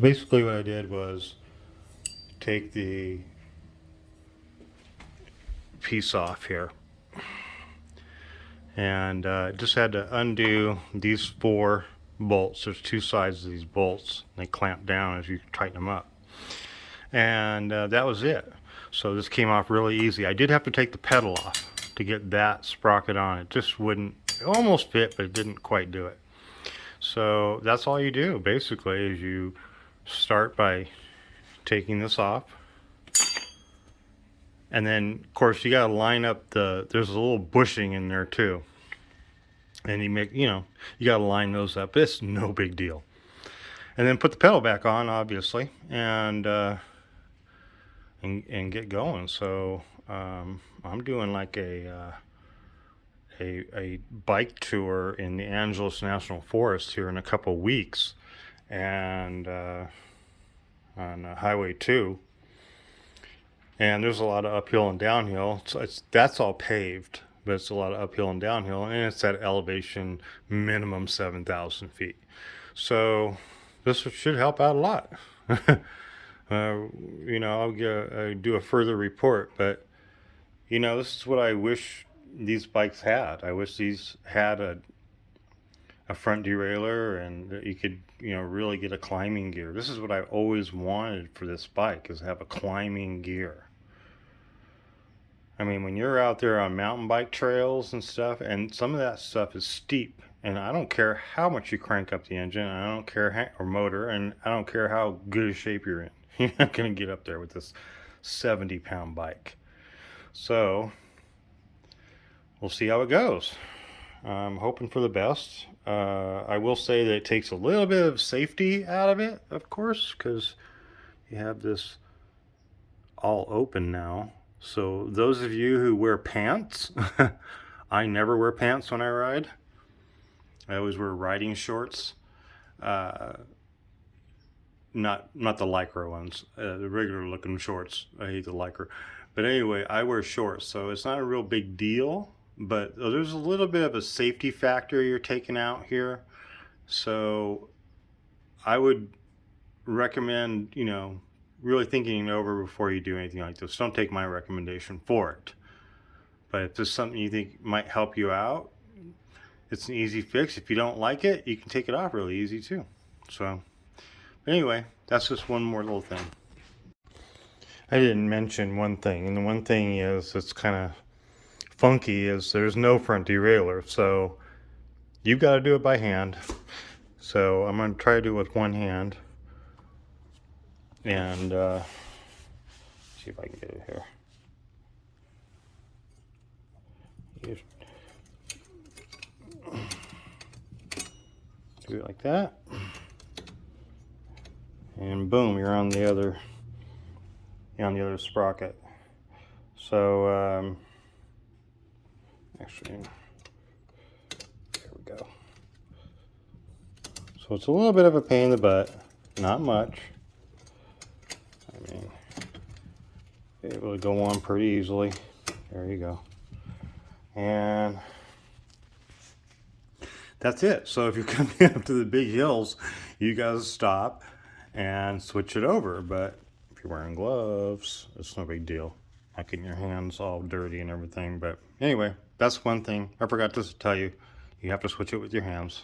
basically what I did was take the piece off here, and just had to undo these 4 bolts. There's 2 sides of these bolts. They clamp down as you tighten them up, and that was it. So this came off really easy. I did have to take the pedal off to get that sprocket on. It just wouldn't, it almost fit, but it didn't quite do it. So that's all you do basically, is you start by taking this off, and then of course you got to line up there's a little bushing in there too, and you got to line those up. It's no big deal. And then put the pedal back on, obviously, and get going. So I'm doing like a bike tour in the Angeles National Forest here in a couple weeks, and on Highway 2, and there's a lot of uphill and downhill. So that's all paved, but it's a lot of uphill and downhill, and it's at elevation minimum 7,000 feet. So this should help out a lot. I'll do a further report, but this is what I wish these bikes had. I wish these had a front derailleur, and that you could really get a climbing gear. This is what I always wanted for this bike, is have a climbing gear. I mean, when you're out there on mountain bike trails and stuff, and some of that stuff is steep, and I don't care how much you crank up the engine, I don't care or motor, and I don't care how good a shape you're in. You're not going to get up there with this 70-pound bike. So we'll see how it goes. I'm hoping for the best. I will say that it takes a little bit of safety out of it, of course, because you have this all open now. So those of you who wear pants, I never wear pants when I ride. I always wear riding shorts. Not the Lycra ones, the regular looking shorts. I hate the Lycra. But anyway, I wear shorts, so it's not a real big deal. But there's a little bit of a safety factor you're taking out here. So I would recommend, really thinking it over before you do anything like this. Don't take my recommendation for it. But if this is something you think might help you out, it's an easy fix. If you don't like it, you can take it off really easy too. So anyway, that's just one more little thing. I didn't mention one thing, and the one thing is, it's kind of funky, is there's no front derailleur, so you've got to do it by hand. So I'm going to try to do it with one hand, and see if I can get it here. Do it like that, and boom, you're on the other sprocket. So actually, there we go. So it's a little bit of a pain in the butt, not much. I mean, it will go on pretty easily. There you go. And that's it. So if you're coming up to the big hills, you guys stop and switch it over. But if you're wearing gloves, it's no big deal. Not getting your hands all dirty and everything. But anyway, that's one thing I forgot to tell you. You have to switch it with your hands.